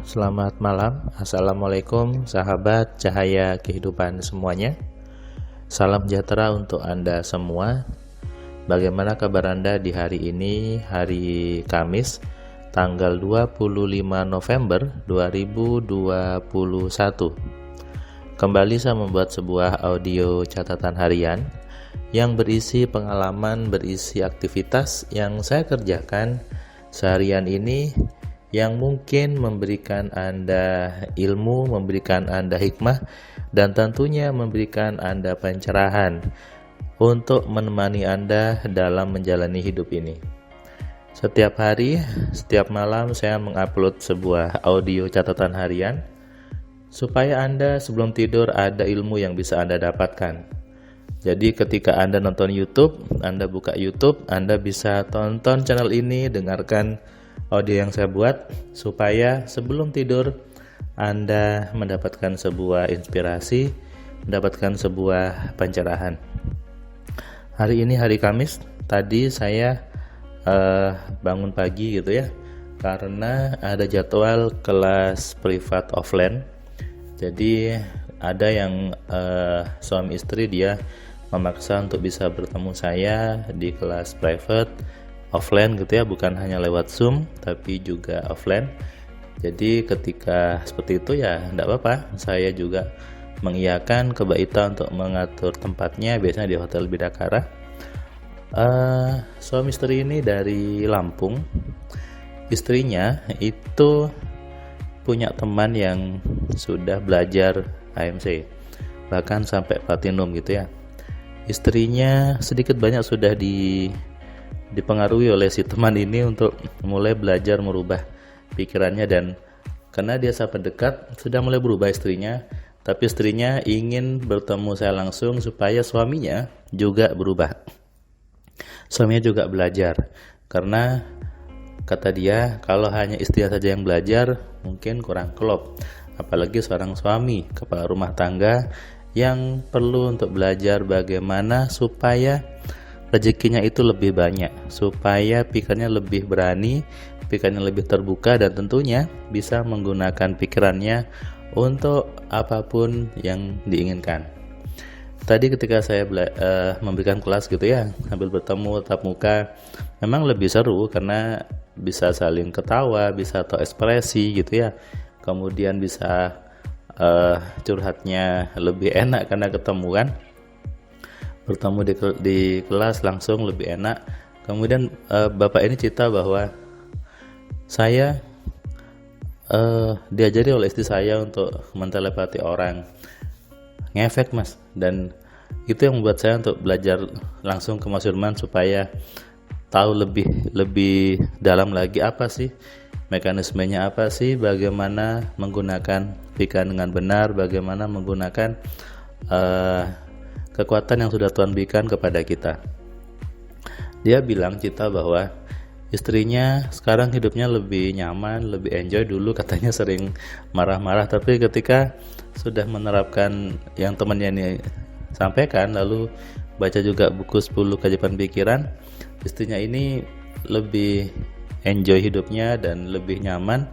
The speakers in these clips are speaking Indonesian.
selamat malam. Assalamualaikum sahabat cahaya kehidupan semuanya. Salam sejahtera untuk Anda semua. Bagaimana kabar Anda di hari ini, hari Kamis, tanggal 25 November 2021. Kembali saya membuat sebuah audio catatan harian yang berisi pengalaman, berisi aktivitas yang saya kerjakan seharian ini, yang mungkin memberikan Anda ilmu, memberikan Anda hikmah, dan tentunya memberikan Anda pencerahan untuk menemani Anda dalam menjalani hidup ini. Setiap hari, setiap malam saya mengupload sebuah audio catatan harian supaya Anda sebelum tidur ada ilmu yang bisa Anda dapatkan. Jadi ketika Anda nonton YouTube, Anda buka YouTube, Anda bisa tonton channel ini, dengarkan audio yang saya buat, supaya sebelum tidur Anda mendapatkan sebuah inspirasi, mendapatkan sebuah pencerahan. Hari ini hari Kamis, tadi saya bangun pagi gitu ya, karena ada jadwal kelas privat offline. Jadi ada yang suami istri dia memaksa untuk bisa bertemu saya di kelas private offline gitu ya, bukan hanya lewat Zoom tapi juga offline. Jadi ketika seperti itu ya enggak apa-apa, saya juga mengiyakan ke Mbak Ita untuk mengatur tempatnya, biasanya di Hotel Bidakara. Suami istri ini dari Lampung. Istrinya itu punya teman yang sudah belajar AMC, bahkan sampai platinum gitu ya. Istrinya sedikit banyak sudah dipengaruhi oleh si teman ini untuk mulai belajar merubah pikirannya, dan karena dia sangat dekat sudah mulai berubah istrinya, tapi istrinya ingin bertemu saya langsung supaya suaminya juga berubah, suaminya juga belajar. Karena kata dia, kalau hanya istrinya saja yang belajar mungkin kurang klop, apalagi seorang suami kepala rumah tangga yang perlu untuk belajar bagaimana supaya rezekinya itu lebih banyak, supaya pikirannya lebih berani, pikirannya lebih terbuka, dan tentunya bisa menggunakan pikirannya untuk apapun yang diinginkan. Tadi ketika saya memberikan kelas gitu ya, sambil bertemu tatap muka, memang lebih seru karena bisa saling ketawa, bisa tahu ekspresi gitu ya, kemudian bisa curhatnya lebih enak karena ketemu kan, bertemu di kelas langsung lebih enak. Kemudian bapak ini cerita bahwa saya diajari oleh istri saya untuk mentelepati orang, ngefek mas, dan itu yang membuat saya untuk belajar langsung ke Mas Firman supaya tahu lebih dalam lagi apa sih mekanismenya, apa sih bagaimana menggunakan pikiran dengan benar, bagaimana menggunakan kekuatan yang sudah Tuhan berikan kepada kita. Dia bilang cerita bahwa istrinya sekarang hidupnya lebih nyaman, lebih enjoy. Dulu katanya sering marah-marah, tapi ketika sudah menerapkan yang temannya ini sampaikan, lalu baca juga buku 10 keajaiban pikiran, istrinya ini lebih enjoy hidupnya dan lebih nyaman.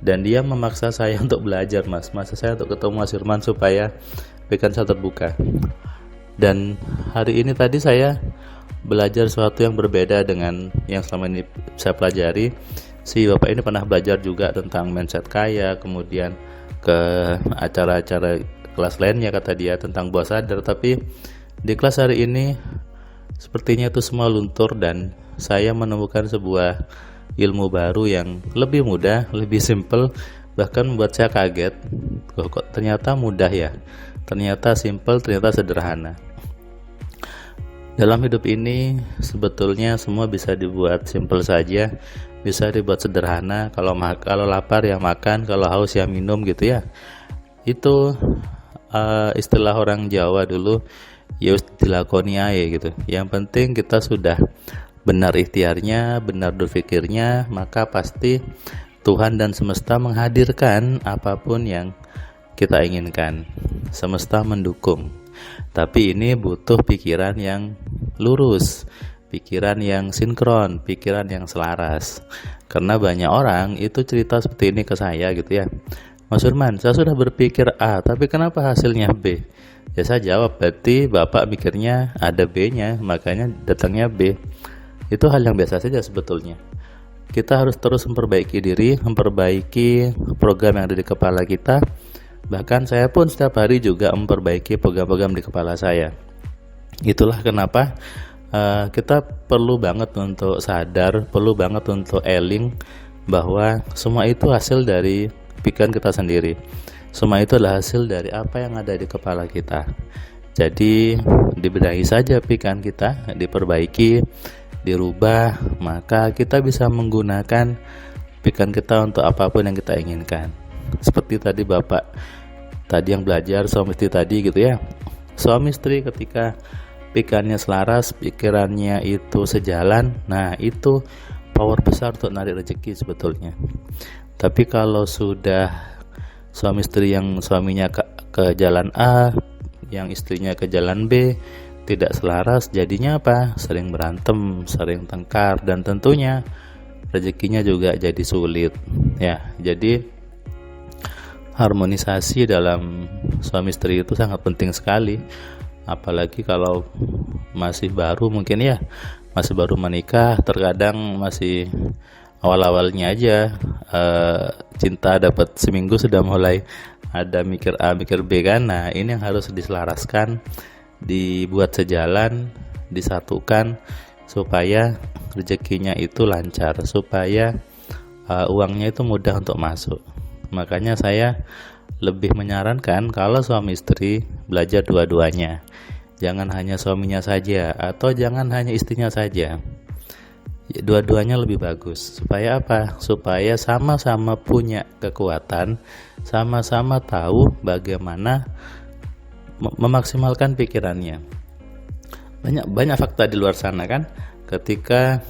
Dan dia memaksa saya untuk belajar maksa saya untuk ketemu Mas Firman supaya pikiran saya terbuka. Dan hari ini tadi saya belajar sesuatu yang berbeda dengan yang selama ini saya pelajari. Si bapak ini pernah belajar juga tentang mindset kaya, kemudian ke acara-acara kelas lainnya kata dia tentang bawah sadar, tapi di kelas hari ini sepertinya itu semua luntur, dan saya menemukan sebuah ilmu baru yang lebih mudah, lebih simple, bahkan membuat saya kaget. Kok ternyata mudah ya, ternyata simple, ternyata sederhana. Dalam hidup ini sebetulnya semua bisa dibuat simple saja, bisa dibuat sederhana. Kalau lapar ya makan, kalau haus ya minum gitu ya. Itu istilah orang Jawa dulu, ya dilakoni ae gitu. Yang penting kita sudah benar ikhtiarnya, benar berpikirnya, maka pasti Tuhan dan semesta menghadirkan apapun yang kita inginkan. Semesta mendukung. Tapi ini butuh pikiran yang lurus, pikiran yang sinkron, pikiran yang selaras. Karena banyak orang itu cerita seperti ini ke saya gitu ya. Mas Firman, saya sudah berpikir A, tapi kenapa hasilnya B? Ya saya jawab, berarti Bapak mikirnya ada B-nya, makanya datangnya B. Itu hal yang biasa saja sebetulnya. Kita harus terus memperbaiki diri, memperbaiki program yang ada di kepala kita. Bahkan saya pun setiap hari juga memperbaiki program-program di kepala saya. Itulah kenapa kita perlu banget untuk sadar, perlu banget untuk eling bahwa semua itu hasil dari pikiran kita sendiri. Semua itu adalah hasil dari apa yang ada di kepala kita. Jadi dibenahi saja pikiran kita, diperbaiki, dirubah, maka kita bisa menggunakan pikiran kita untuk apapun yang kita inginkan. Seperti tadi Bapak tadi yang belajar suami istri tadi gitu ya. Suami istri ketika pikirannya selaras, pikirannya itu sejalan, nah itu power besar untuk narik rezeki sebetulnya. Tapi kalau sudah suami istri yang suaminya ke jalan A, yang istrinya ke jalan B, tidak selaras, jadinya apa? Sering berantem, sering tengkar, dan tentunya rezekinya juga jadi sulit. Ya, jadi harmonisasi dalam suami istri itu sangat penting sekali. Apalagi kalau masih baru mungkin ya, masih baru menikah, terkadang masih awal-awalnya aja cinta dapat seminggu sudah mulai ada mikir A mikir B kan. Nah ini yang harus diselaraskan, dibuat sejalan, disatukan supaya rezekinya itu lancar, supaya uangnya itu mudah untuk masuk. Makanya saya lebih menyarankan kalau suami istri belajar dua-duanya, jangan hanya suaminya saja atau jangan hanya istrinya saja. Dua-duanya lebih bagus. Supaya apa? Supaya sama-sama punya kekuatan, sama-sama tahu bagaimana memaksimalkan pikirannya. Banyak fakta di luar sana kan. Ketika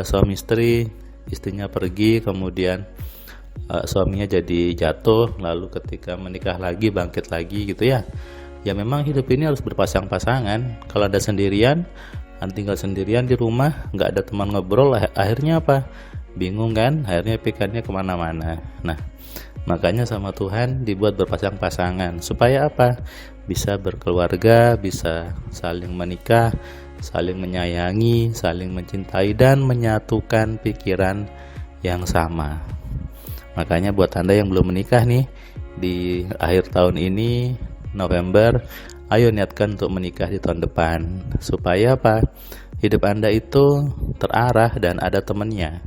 suami istri, istrinya pergi, kemudian suaminya jadi jatuh, lalu ketika menikah lagi bangkit lagi gitu ya. Ya memang hidup ini harus berpasang-pasangan. Kalau ada sendirian, tinggal sendirian di rumah, nggak ada teman ngobrol, akhirnya apa? Bingung kan? Akhirnya pikirannya kemana-mana. Nah, makanya sama Tuhan dibuat berpasang-pasangan supaya apa? Bisa berkeluarga, bisa saling menikah, saling menyayangi, saling mencintai, dan menyatukan pikiran yang sama. Makanya buat Anda yang belum menikah nih, di akhir tahun ini November, ayo niatkan untuk menikah di tahun depan. Supaya apa? Hidup Anda itu terarah dan ada temannya.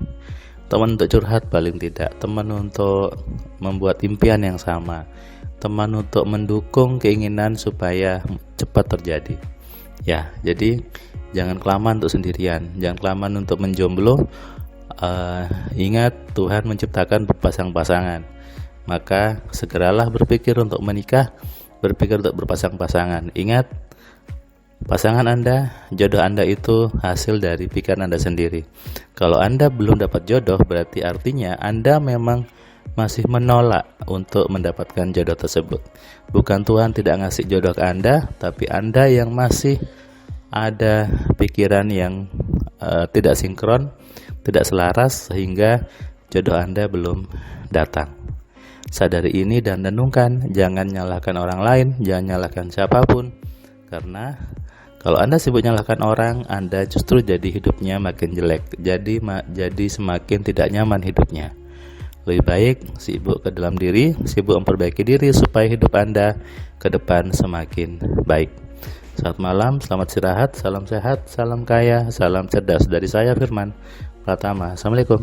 Teman untuk curhat paling tidak, teman untuk membuat impian yang sama, teman untuk mendukung keinginan supaya cepat terjadi. Ya, jadi jangan kelamaan untuk sendirian, jangan kelamaan untuk menjomblo. Ingat Tuhan menciptakan berpasang-pasangan. Maka segeralah berpikir untuk menikah, berpikir untuk berpasang-pasangan. Ingat, pasangan Anda, jodoh Anda itu hasil dari pikiran Anda sendiri. Kalau Anda belum dapat jodoh, berarti artinya Anda memang masih menolak untuk mendapatkan jodoh tersebut. Bukan Tuhan tidak ngasih jodoh ke Anda, tapi Anda yang masih ada pikiran yang tidak sinkron, tidak selaras, sehingga jodoh Anda belum datang. Sadari ini dan renungkan, jangan nyalahkan orang lain, jangan nyalahkan siapapun. Karena kalau Anda sibuk nyalahkan orang, Anda justru jadi hidupnya makin jelek, jadi semakin tidak nyaman hidupnya. Lebih baik sibuk ke dalam diri, sibuk memperbaiki diri supaya hidup Anda ke depan semakin baik. Selamat malam, selamat istirahat, salam sehat, salam kaya, salam cerdas dari saya Firman Pratama. Assalamualaikum.